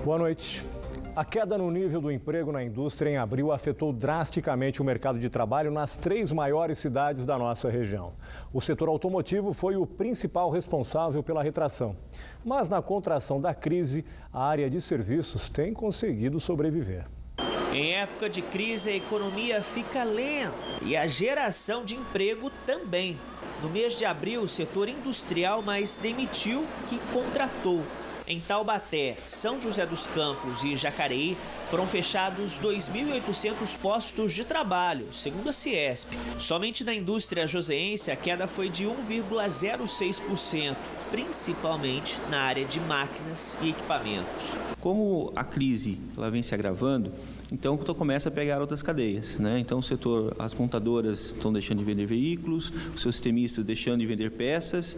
Boa noite. A queda no nível do emprego na indústria em abril afetou drasticamente o mercado de trabalho nas 3 maiores cidades da nossa região. O setor automotivo foi o principal responsável pela retração. Mas na contração da crise, a área de serviços tem conseguido sobreviver. Em época de crise, a economia fica lenta e a geração de emprego também. No mês de abril, o setor industrial mais demitiu que contratou. Em Taubaté, São José dos Campos e Jacareí, foram fechados 2.800 postos de trabalho, segundo a Ciesp. Somente na indústria joseense, a queda foi de 1,06%, principalmente na área de máquinas e equipamentos. Como a crise ela vem se agravando, então começa a pegar outras cadeias, né? Então o setor, as montadoras estão deixando de vender veículos, os seus sistemistas deixando de vender peças,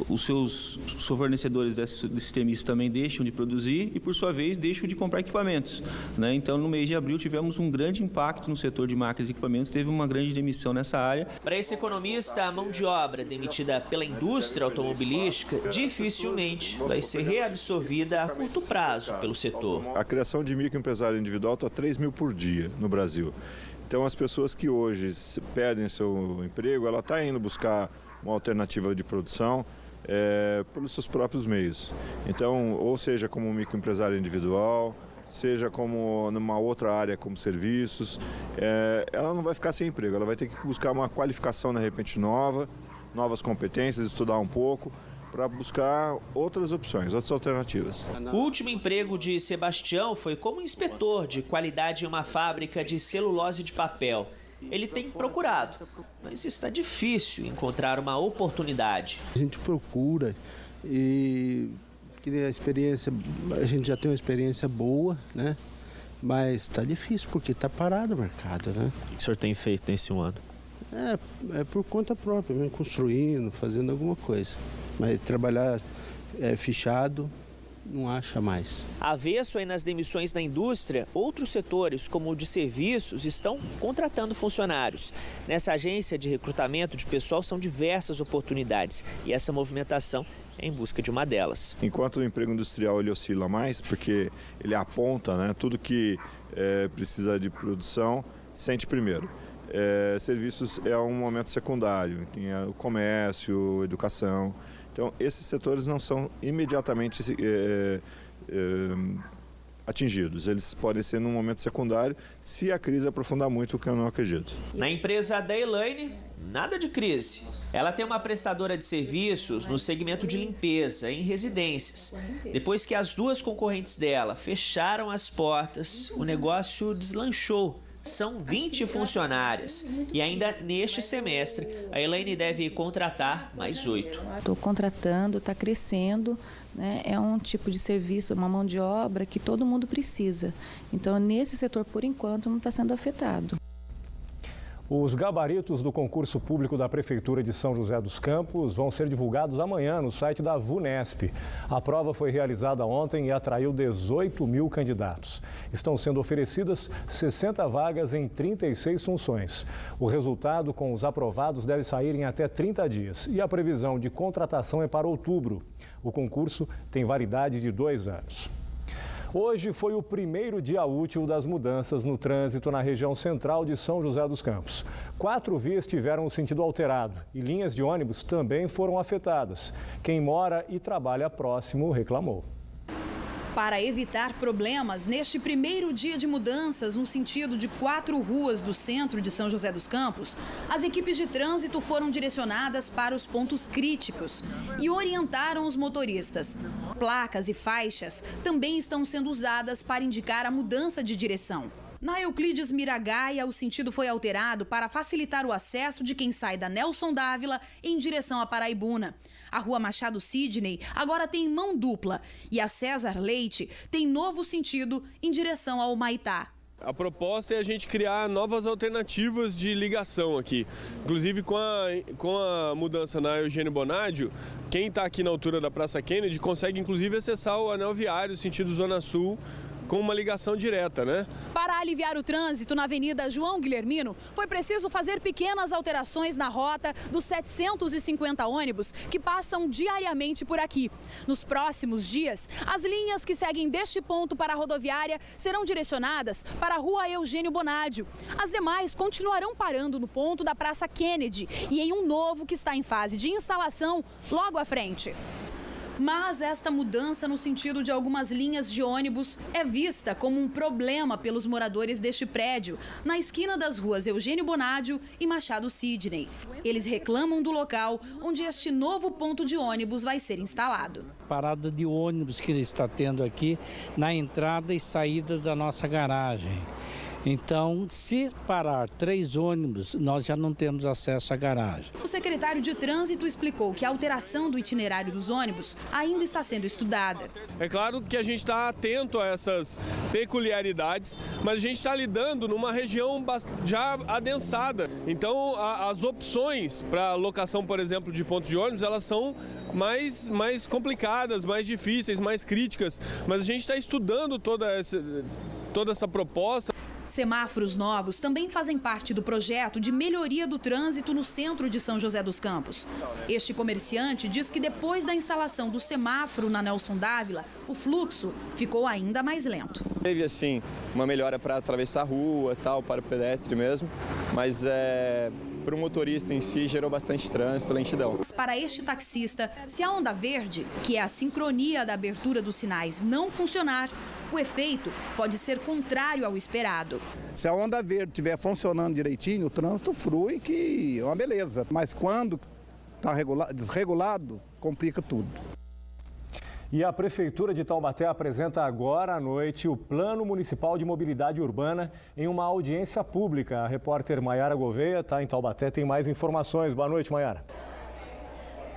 os seus fornecedores desses sistemistas também deixam de produzir e, por sua vez, deixam de comprar equipamentos, né? Então, no mês de abril, tivemos um grande impacto no setor de máquinas e equipamentos, teve uma grande demissão nessa área. Para esse economista, a mão de obra demitida pela indústria automobilística dificilmente vai ser reabsorvida a curto prazo pelo setor. A criação de microempresário individual está 3 mil por dia no Brasil. Então, as pessoas que hoje perdem seu emprego, ela está indo buscar uma alternativa de produção pelos seus próprios meios. Então, ou seja, como um microempresário individual, seja como numa outra área como serviços, ela não vai ficar sem emprego, ela vai ter que buscar uma qualificação de repente novas competências, estudar um pouco, para buscar outras opções, outras alternativas. O último emprego de Sebastião foi como inspetor de qualidade em uma fábrica de celulose de papel. Ele tem procurado, mas está difícil encontrar uma oportunidade. A gente procura e a gente já tem uma experiência boa, né? Mas está difícil porque está parado o mercado, né? O que o senhor tem feito nesse ano? É por conta própria, mesmo construindo, fazendo alguma coisa. Mas trabalhar fechado, não acha mais. Avesso aí nas demissões na indústria, outros setores, como o de serviços, estão contratando funcionários. Nessa agência de recrutamento de pessoal são diversas oportunidades e essa movimentação é em busca de uma delas. Enquanto o emprego industrial ele oscila mais, porque ele aponta, né, tudo que precisa de produção, sente primeiro. Serviços é um momento secundário, tem o comércio, educação. Então, esses setores não são imediatamente atingidos. Eles podem ser num momento secundário se a crise aprofundar muito, o que eu não acredito. Na empresa da Elaine, nada de crise. Ela tem uma prestadora de serviços no segmento de limpeza em residências. Depois que as 2 concorrentes dela fecharam as portas, o negócio deslanchou. São 20 funcionárias e ainda neste semestre a Elaine deve contratar mais 8. Estou contratando, está crescendo, né? É um tipo de serviço, uma mão de obra que todo mundo precisa. Então, nesse setor, por enquanto, não está sendo afetado. Os gabaritos do concurso público da Prefeitura de São José dos Campos vão ser divulgados amanhã no site da VUNESP. A prova foi realizada ontem e atraiu 18 mil candidatos. Estão sendo oferecidas 60 vagas em 36 funções. O resultado com os aprovados deve sair em até 30 dias e a previsão de contratação é para outubro. O concurso tem validade de 2 anos. Hoje foi o primeiro dia útil das mudanças no trânsito na região central de São José dos Campos. 4 vias tiveram o sentido alterado e linhas de ônibus também foram afetadas. Quem mora e trabalha próximo reclamou. Para evitar problemas, neste primeiro dia de mudanças no sentido de 4 ruas do centro de São José dos Campos, as equipes de trânsito foram direcionadas para os pontos críticos e orientaram os motoristas. Placas e faixas também estão sendo usadas para indicar a mudança de direção. Na Euclides Miragaia, o sentido foi alterado para facilitar o acesso de quem sai da Nelson Dávila em direção à Paraibuna. A Rua Machado Sidney agora tem mão dupla e a César Leite tem novo sentido em direção ao Humaitá. A proposta é a gente criar novas alternativas de ligação aqui. Inclusive com a mudança na Eugênio Bonádio, quem está aqui na altura da Praça Kennedy consegue inclusive acessar o anel viário sentido Zona Sul com uma ligação direta, né? Para aliviar o trânsito na Avenida João Guilhermino, foi preciso fazer pequenas alterações na rota dos 750 ônibus que passam diariamente por aqui. Nos próximos dias, as linhas que seguem deste ponto para a rodoviária serão direcionadas para a Rua Eugênio Bonádio. As demais continuarão parando no ponto da Praça Kennedy e em um novo que está em fase de instalação logo à frente. Mas esta mudança no sentido de algumas linhas de ônibus é vista como um problema pelos moradores deste prédio, na esquina das ruas Eugênio Bonádio e Machado Sidney. Eles reclamam do local onde este novo ponto de ônibus vai ser instalado. Parada de ônibus que está tendo aqui na entrada e saída da nossa garagem. Então, se parar 3 ônibus, nós já não temos acesso à garagem. O secretário de Trânsito explicou que a alteração do itinerário dos ônibus ainda está sendo estudada. É claro que a gente está atento a essas peculiaridades, mas a gente está lidando numa região já adensada. Então, as opções para locação, por exemplo, de pontos de ônibus, elas são mais complicadas, mais difíceis, mais críticas. Mas a gente está estudando toda essa proposta. Semáforos novos também fazem parte do projeto de melhoria do trânsito no centro de São José dos Campos. Este comerciante diz que depois da instalação do semáforo na Nelson Dávila, o fluxo ficou ainda mais lento. Teve, assim, uma melhora para atravessar a rua, tal, para o pedestre mesmo, mas para o motorista em si gerou bastante trânsito, lentidão. Para este taxista, se a onda verde, que é a sincronia da abertura dos sinais, não funcionar, o efeito pode ser contrário ao esperado. Se a onda verde estiver funcionando direitinho, o trânsito flui, que é uma beleza. Mas quando está desregulado, complica tudo. E a Prefeitura de Taubaté apresenta agora à noite o Plano Municipal de Mobilidade Urbana em uma audiência pública. A repórter Maiara Gouveia está em Taubaté, tem mais informações. Boa noite, Maiara.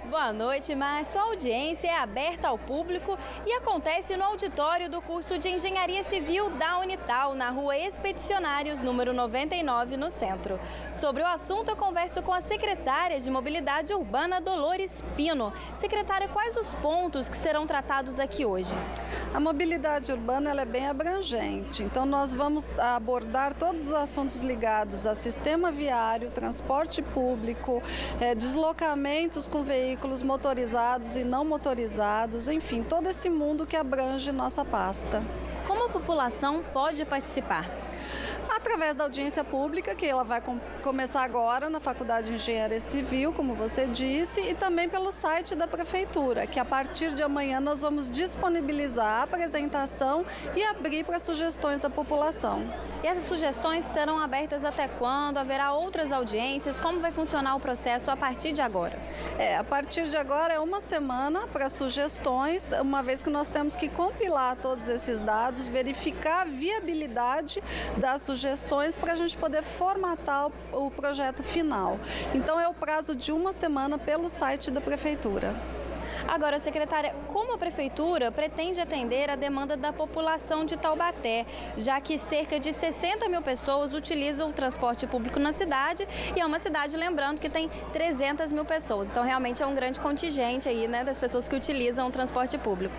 Boa noite, Márcio. A audiência é aberta ao público e acontece no auditório do curso de Engenharia Civil da Unital, na Rua Expedicionários, número 99, no centro. Sobre o assunto, eu converso com a secretária de Mobilidade Urbana, Dolores Pino. Secretária, quais os pontos que serão tratados aqui hoje? A mobilidade urbana ela é bem abrangente, então nós vamos abordar todos os assuntos ligados a sistema viário, transporte público, deslocamentos com veículos motorizados e não motorizados, enfim, todo esse mundo que abrange nossa pasta. Como a população pode participar? Através da audiência pública, que ela vai começar agora na Faculdade de Engenharia Civil, como você disse, e também pelo site da Prefeitura, que a partir de amanhã nós vamos disponibilizar a apresentação e abrir para sugestões da população. E essas sugestões serão abertas até quando? Haverá outras audiências? Como vai funcionar o processo a partir de agora? A partir de agora é uma semana para sugestões, uma vez que nós temos que compilar todos esses dados, verificar a viabilidade das sugestões para a gente poder formatar o projeto final. Então é o prazo de uma semana pelo site da Prefeitura. Agora, secretária, como a Prefeitura pretende atender a demanda da população de Taubaté, já que cerca de 60 mil pessoas utilizam o transporte público na cidade e é uma cidade, lembrando, que tem 300 mil pessoas. Então, realmente é um grande contingente aí, né, das pessoas que utilizam o transporte público.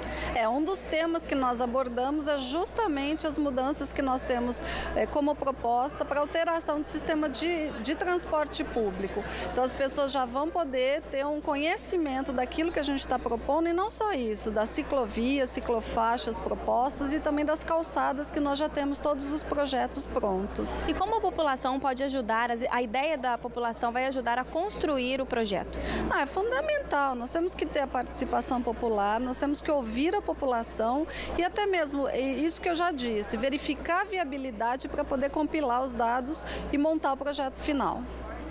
Um dos temas que nós abordamos é justamente as mudanças que nós temos como proposta para alteração do sistema de transporte público. Então, as pessoas já vão poder ter um conhecimento daquilo que a gente está propondo e não só isso, das ciclovias, ciclofaixas propostas e também das calçadas que nós já temos todos os projetos prontos. E como a população pode ajudar, a ideia da população vai ajudar a construir o projeto? É fundamental, nós temos que ter a participação popular, nós temos que ouvir a população e até mesmo, isso que eu já disse, verificar a viabilidade para poder compilar os dados e montar o projeto final.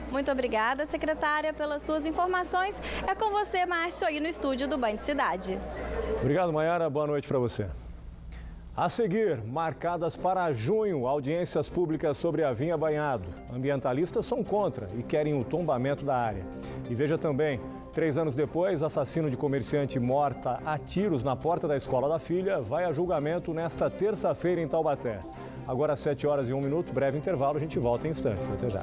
Muito obrigada, secretária, pelas suas informações. É com você, Márcio, aí no estúdio do Band Cidade. Obrigado, Maiara. Boa noite para você. A seguir, marcadas para junho, audiências públicas sobre a Vinha Banhado. Ambientalistas são contra e querem o tombamento da área. E veja também, 3 anos depois, assassino de comerciante morta a tiros na porta da escola da filha vai a julgamento nesta terça-feira em Taubaté. Agora, 7h01, breve intervalo, a gente volta em instantes. Até já.